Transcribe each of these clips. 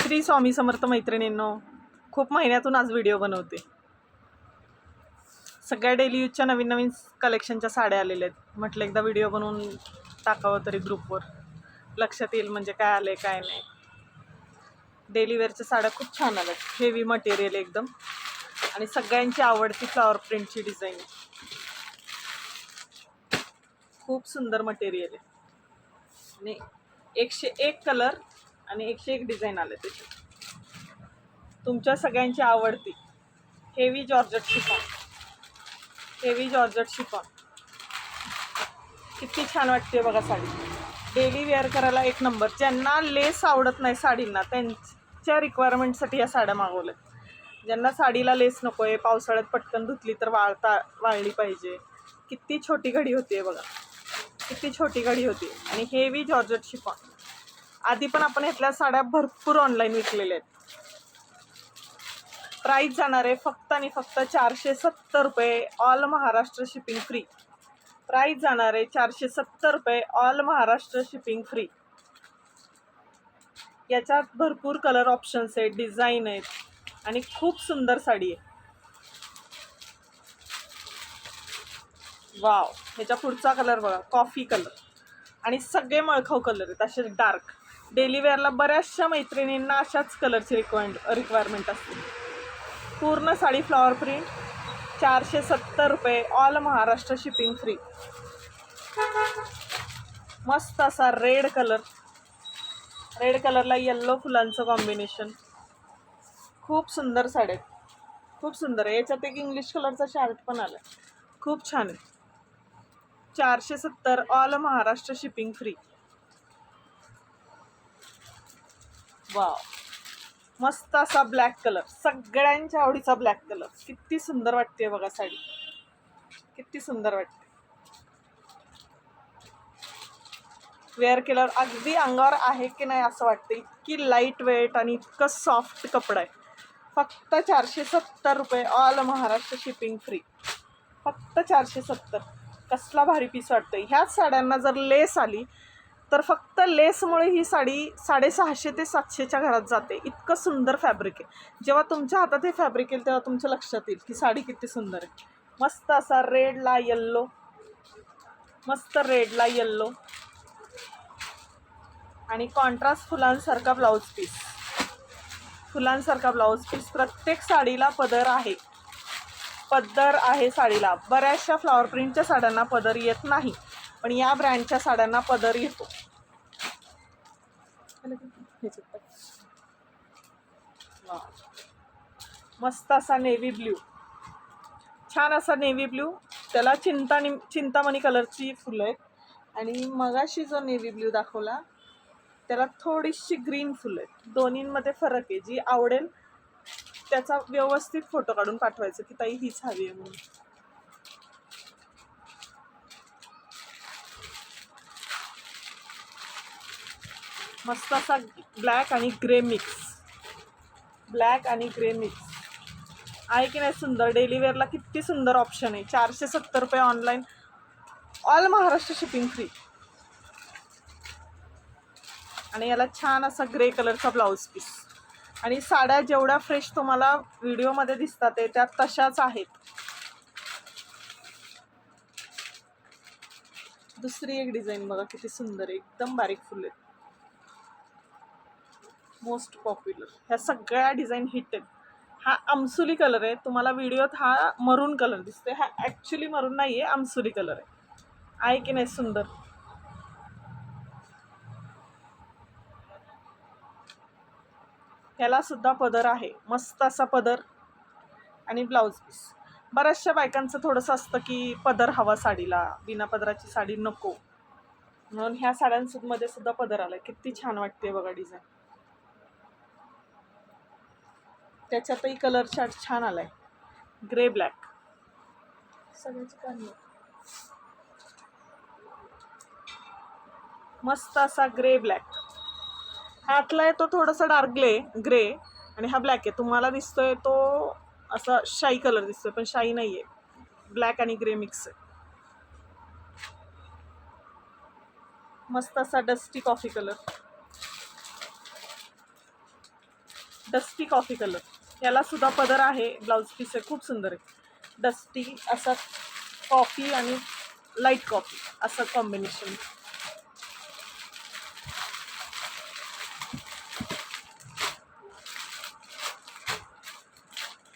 श्री स्वामी समर्थ मैत्रिणींनो, खूप महिन्यातून आज व्हिडिओ बनवते. सगळ्या डेली यूजच्या नवीन नवीन कलेक्शनच्या साड्या आलेल्या आहेत. म्हटलं एकदा व्हिडिओ बनवून टाकावं तरी ग्रुपवर, लक्षात येईल म्हणजे काय आलं आहे काय नाही. डेली वेअरच्या साड्या खूप छान आल्यात. हेवी मटेरियल एकदम आणि सगळ्यांची आवडती फ्लॉवर प्रिंटची डिझाईन. खूप सुंदर मटेरियल आहे आणि 101 कलर आणि 101 डिझाईन आले त्याचे. तुमच्या सगळ्यांची आवडती heavy georgette chiffon. Heavy georgette chiffon किती छान वाटते बघा साडी. डेली वेअर करायला एक नंबर. ज्यांना लेस आवडत नाही साडींना, त्यांच्या रिक्वायरमेंटसाठी या साड्या मागवल्या. ज्यांना साडीला लेस नको आहे, पावसाळ्यात पटकन धुतली तर वाळली पाहिजे. किती छोटी घडी होती बघा, किती छोटी घडी होती. आणि हेवी जॉर्जेट शिफॉन. आधी पण आपण ह्यातल्या साड्या भरपूर ऑनलाईन विकलेल्या आहेत. प्राईस जाणार आहे फक्त आणि फक्त 470 रुपये, all Maharashtra shipping free. Price जाणार आहे 470 रुपये, ऑल महाराष्ट्र शिपिंग फ्री. याच्यात भरपूर कलर ऑप्शन्स आहेत, डिझाईन आहेत आणि खूप सुंदर साडी आहे. वाव, ह्याच्या पुढचा कलर बघा, कॉफी कलर. आणि सगळे मळखाऊ कलर आहेत असे डार्क. डेली वेअरला बऱ्याचशा मैत्रिणींना अशाच कलरची रिक्वायरमेंट असते. पूर्ण साडी फ्लॉवर प्रिंट, 470 रुपये, ऑल महाराष्ट्र शिपिंग फ्री. मस्त असा रेड कलर. रेड कलरला येल्लो फुलांचं कॉम्बिनेशन. खूप सुंदर साड्या आहेत, खूप सुंदर आहे. याच्यात एक इंग्लिश कलरचा शर्ट पण आला, खूप छान आहे. 470, all Maharashtra shipping free. Wow, मस्त असा ब्लॅक कलर, सगळ्यांच्या आवडीचा ब्लॅक कलर. किती सुंदर वाटते बघा साडी, किती सुंदर वाटते. वेअर केल्यावर अगदी अंगावर आहे की नाही असं वाटतं. इतकी लाईट वेट आणि इतकं सॉफ्ट कपडा आहे. फक्त 470 रुपये, ऑल महाराष्ट्र शिपिंग फ्री. फक्त 470. कसला भारी पीस वाटतोय. ह्याच साड्यांना जर लेस आली तर फक्त लेसमुळे ही साडी 650 ते 700च्या घरात जाते. इतकं सुंदर फॅब्रिक आहे. जेव्हा तुमच्या हातात हे फॅब्रिक येईल तेव्हा तुमच्या लक्षात येईल की साडी किती सुंदर आहे. मस्त असा रेडला येल्लो, मस्त रेडला येल्लो आणि कॉन्ट्रास्ट फुलांसारखा ब्लाऊज पीस. फुलांसारखा ब्लाऊज पीस. प्रत्येक साडीला पदर आहे, पदर आहे साडीला. बऱ्याचशा फ्लॉवर प्रिंटच्या साड्यांना पदर येत नाही, पण या ब्रँडच्या साड्यांना पदर येतो. मस्त असा नेव्ही ब्ल्यू, छान असा नेव्ही ब्ल्यू. त्याला चिंतामणी कलरची फुलं आहेत आणि मगाशी जो नेव्ही ब्ल्यू दाखवला त्याला थोडीशी ग्रीन फुलं आहेत. दोन्हींमध्ये फरक आहे. जी आवडेल त्याचा व्यवस्थित फोटो काढून पाठवायचं की ताई हीच हवी आहे म्हणून. मस्त असा ब्लॅक आणि ग्रे मिक्स, ब्लॅक आणि ग्रे मिक्स आहे की नाही सुंदर. डेली वेअरला किती सुंदर ऑप्शन आहे. 470 रुपये, online, all Maharashtra shipping free. आणि याला छान असा ग्रे कलरचा ब्लाऊज पीस. आणि साड्या जेवढ्या फ्रेश तुम्हाला व्हिडिओमध्ये दिसतात त्या तशाच आहेत. दुसरी एक डिझाईन बघा किती सुंदर आहे, एकदम बारीक फुले. Most popular. ह्या सगळ्या डिझाईन हिट आहेत. हा आमसुली कलर आहे. तुम्हाला व्हिडिओत हा मरून कलर दिसतोय, हा ॲक्च्युली मरून नाही आहे, आमसुली कलर आहे की नाही सुंदर. ह्याला सुद्धा पदर आहे, मस्त असा पदर आणि ब्लाऊज पीस. बऱ्याचशा बायकांचं थोडंसं असतं की पदर हवा साडीला, बिना पदराची साडी नको, म्हणून ह्या साड्यांमध्ये सुद्धा पदर आलाय. किती छान वाटते बघा डिझाईन. त्याच्यातही कलर चार्ट छान आलाय, ग्रे ब्लॅक. सगळ्याची काढली मस्त असा ग्रे ब्लॅक. ह्यातला आहे तो थोडासा डार्क ग्रे आणि हा ब्लॅक आहे. तुम्हाला दिसतोय तो असा शाई कलर दिसतोय, पण शाई नाही आहे, ब्लॅक आणि ग्रे मिक्स आहे. मस्त असा dusty coffee colour. Dusty coffee colour, याला सुद्धा पदर आहे, ब्लाऊज पीस आहे, खूप सुंदर आहे. डस्टी असा कॉफी आणि लाईट कॉफी असं कॉम्बिनेशन.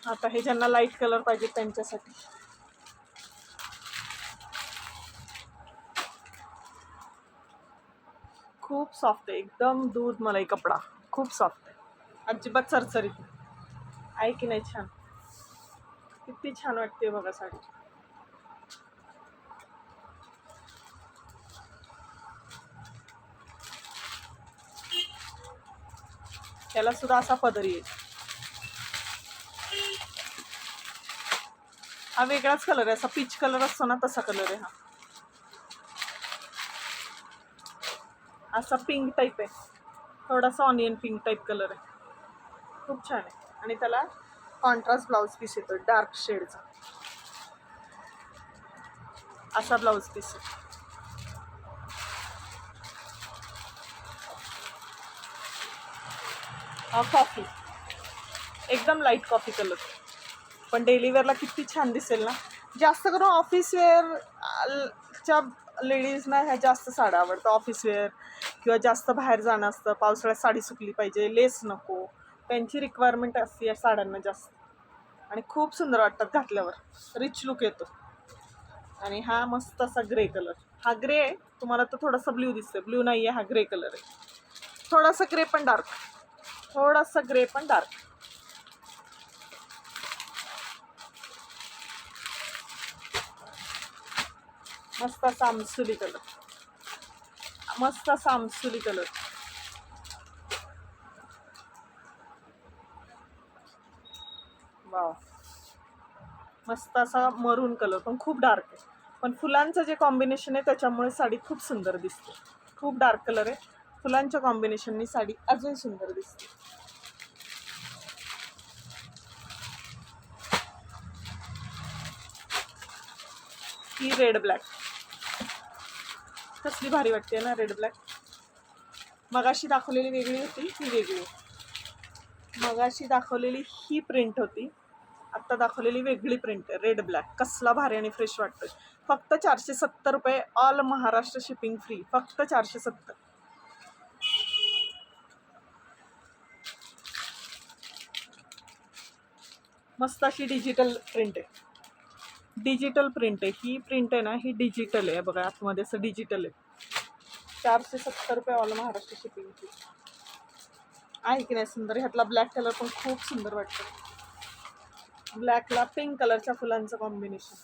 आता हे ज्यांना लाईट कलर पाहिजे त्यांच्यासाठी. खूप सॉफ्ट आहे, एकदम दूध मलाई कपडा, खूप सॉफ्ट आहे, अजिबात चरचरीत आहे की नाही. छान, किती छान वाटते बघा साडी. त्याला सुद्धा असा पदर येईल. हा वेगळाच कलर आहे, असा पीच कलर असतो ना तसा कलर आहे हा. असा पिंक टाईप आहे, थोडासा ऑनियन पिंक टाईप कलर आहे, खूप छान आहे. आणि त्याला कॉन्ट्रास्ट ब्लाऊज पीस येतो डार्क शेडचा, असा ब्लाऊज पीस आहे. हा कॉफी, एकदम लाईट कॉफी कलर, पण डेली वेअरला किती छान दिसेल ना. जास्त करून ऑफिस वेअरच्या लेडीजना ह्या जास्त साड्या आवडतं. ऑफिस वेअर किंवा जास्त बाहेर जाणं असतं, पावसाळ्यात साडी सुकली पाहिजे, लेस नको, त्यांची रिक्वायरमेंट असते या साड्यांना जास्त. आणि खूप सुंदर वाटतात घातल्यावर, रिच लुक येतो. आणि हा मस्त असा ग्रे कलर, हा ग्रे आहे तुम्हाला तर थोडासा ब्ल्यू दिसतोय, ब्ल्यू नाही आहे, हा ग्रे कलर आहे. थोडासा ग्रे पण डार्क, थोडासा ग्रे पण डार्क. मस्त असा आमसुली कलर, मस्त असा आमसुली कलर. वाव, मस्त असा मरून कलर, पण खूप डार्क आहे. पण फुलांचं जे कॉम्बिनेशन आहे त्याच्यामुळे साडी खूप सुंदर दिसते. खूप डार्क कलर आहे, फुलांच्या कॉम्बिनेशननी साडी अजून सुंदर दिसते. ही रेड ब्लॅक, कसली भारी वाटते ना रेड ब्लॅक. मगाशी दाखवलेली वेगळी होती, ही वेगळी. मगाशी दाखवलेली ही प्रिंट होती, आत्ता दाखवलेली वेगळी प्रिंट आहे, रेड ब्लॅक. कसला भारी आणि फ्रेश वाटतोय. फक्त 470 रुपये, ऑल महाराष्ट्र शिपिंग फ्री, फक्त 470. मस्त अशी डिजिटल प्रिंट आहे, डिजिटल प्रिंट आहे ही. प्रिंट आहे ना ही डिजिटल आहे बघा, आतमध्ये असं डिजिटल आहे. 470 रुपये, ऑल महाराष्ट्र शिपिंग फ्री आहे की नाही. सुंदर, ह्यातला ब्लॅक कलर पण खूप सुंदर वाटतं, ब्लॅकला पिंक कलरच्या फुलांचं कॉम्बिनेशन.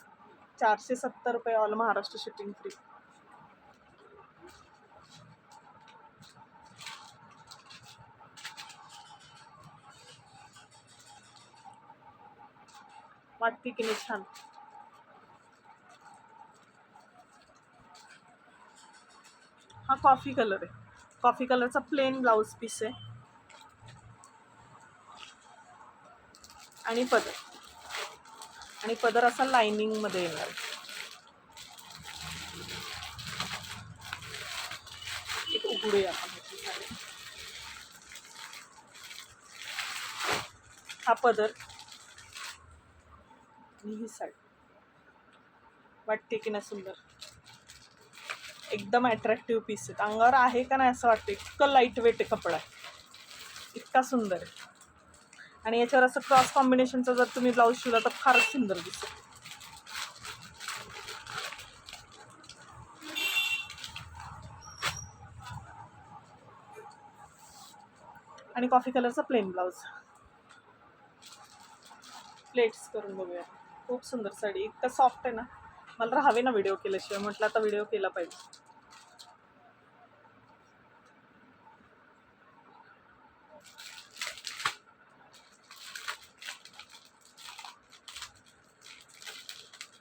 470 रुपये, ऑल महाराष्ट्र शिपिंग फ्री. वाटते की नाही छान. हा कॉफी कलर आहे, कॉफी कलरचा प्लेन ब्लाऊज पीस आहे आणि पदर, आणि पदर असा लाइनिंग मध्ये येणार. एक उघडूया आपण, हा पदर आणि ही साडी. वाटते की नाही सुंदर, एकदम अट्रॅक्टिव्ह पीस आहेत. अंगावर आहे का नाही असं वाटतं, इतकं लाईट वेट आहे कपडा, इतका सुंदर आहे. आणि याच्यावर असं क्रॉस कॉम्बिनेशनचा जर तुम्ही ब्लाऊज शिवला तर फारच सुंदर दिसेल. आणि कॉफी कलरचा प्लेन ब्लाऊज. प्लेट्स करून बघूया, खूप सुंदर साडी, इतकं सॉफ्ट आहे ना. मला राहावे ना व्हिडिओ केल्याशिवाय, म्हटलं आता व्हिडिओ केला पाहिजे.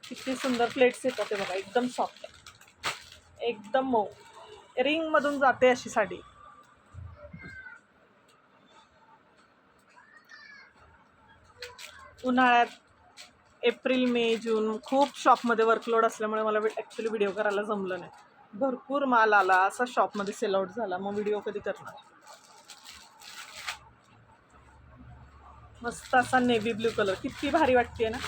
किती सुंदर प्लेट्स येतात ते बघा, एकदम सॉफ्ट, एकदम मऊ, रिंग मधून जाते अशी साडी. उन्हाळ्यात एप्रिल मे जून खूप शॉपमध्ये वर्कलोड असल्यामुळे मला ॲक्च्युली व्हिडिओ करायला जमलं नाही. भरपूर माल आला, असा शॉपमध्ये सेल आउट झाला, मग व्हिडिओ कधी करणार. मस्त असा नेव्ही ब्ल्यू कलर, किती भारी वाटते ना.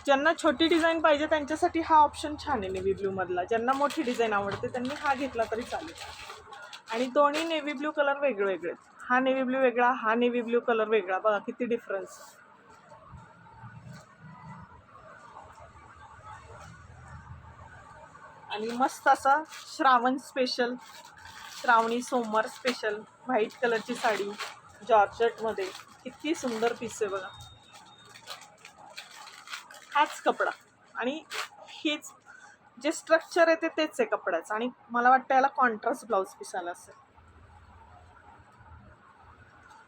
ज्यांना छोटी डिझाईन पाहिजे त्यांच्यासाठी हा ऑप्शन छान आहे नेव्ही ब्ल्यू मधला. ज्यांना मोठी डिझाईन आवडते त्यांनी हा घेतला तरी चालेल. आणि दोन्ही नेव्ही ब्ल्यू कलर वेगळे. हा नेव्ही ब्ल्यू वेगळा, हा नेव्ही ब्ल्यू कलर वेगळा. बघा किती डिफरन्स. आणि मस्त असा श्रावण स्पेशल, श्रावणी सोमवार स्पेशल व्हाईट कलरची साडी जॉर्जेटमध्ये. किती सुंदर पीस आहे बघा. हाच कपडा आणि हेच जे स्ट्रक्चर आहे तेच आहे कपड्याचं. आणि मला वाटतं याला कॉन्ट्रास्ट ब्लाऊज पीस आला असेल.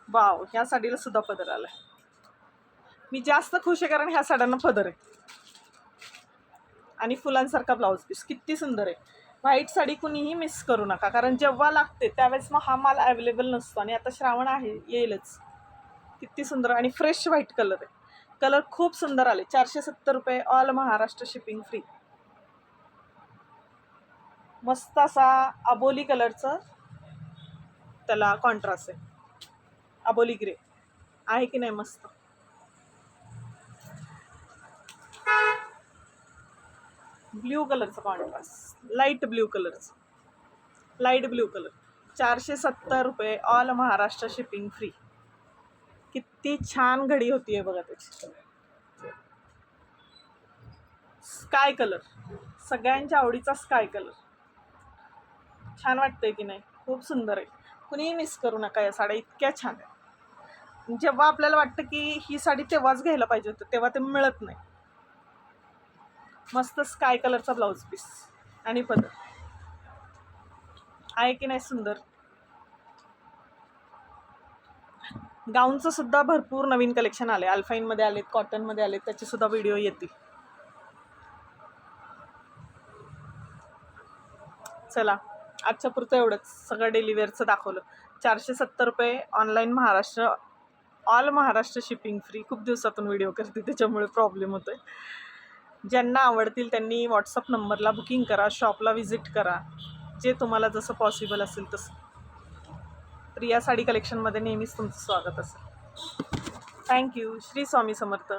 वाव, ह्या साडीला सुद्धा पदर आलाय. मी जास्त खुश आहे कारण ह्या साड्यांना पदर आहे आणि फुलांसारखा ब्लाऊज पीस. किती सुंदर आहे. व्हाईट साडी कुणीही मिस करू नका कारण जेव्हा लागते त्यावेळेस मग हा माल अवेलेबल नसतो. आणि आता श्रावण आहे, येईलच. किती सुंदर आणि फ्रेश व्हाईट कलर आहे. कलर खूप सुंदर आले. 470 रुपये, ऑल महाराष्ट्र शिपिंग फ्री. मस्त असा अबोली कलरचं त्याला कॉन्ट्रास्ट आहे. अबोली ग्रे आहे की नाही मस्त. ब्ल्यू कलरचं कॉन्ट्रास्ट, लाईट ब्ल्यू कलरचं, लाईट ब्ल्यू कलर. 470 रुपये, ऑल महाराष्ट्र शिपिंग फ्री. किती छान घडी होतीये बघा त्याची. स्काय कलर, सगळ्यांच्या आवडीचा स्काय कलर. छान वाटतंय की नाही? खूप सुंदर आहे. कुणीही मिस करू नका, या साड्या इतक्या छान आहेत. जेव्हा आपल्याला वाटतं की ही साडी तेव्हाच घ्यायला पाहिजे होतं तेव्हा ते मिळत नाही. मस्त स्काय कलरचा ब्लाऊज पीस आणि पदर आहे की नाही सुंदर. गाऊनचं सुद्धा भरपूर नवीन कलेक्शन आले. अल्फाईनमध्ये आलेत, कॉटनमध्ये आलेत, त्याचे सुद्धा व्हिडिओ येतील. चला, आजच्या पुरतं एवढंच. सगळं डेलीवेअरचं दाखवलं. 470 रुपये, online Maharashtra, all Maharashtra shipping free. खूप दिवसातून व्हिडिओ करते त्याच्यामुळे प्रॉब्लेम होतोय. ज्यांना आवडतील त्यांनी व्हॉट्सअप नंबरला बुकिंग करा, शॉपला व्हिजिट करा, जे तुम्हाला जसं पॉसिबल असेल तसं. प्रिया साडी कलेक्शनमध्ये नेहमीच तुमचं स्वागत असेल. थँक्यू. श्री स्वामी समर्थ.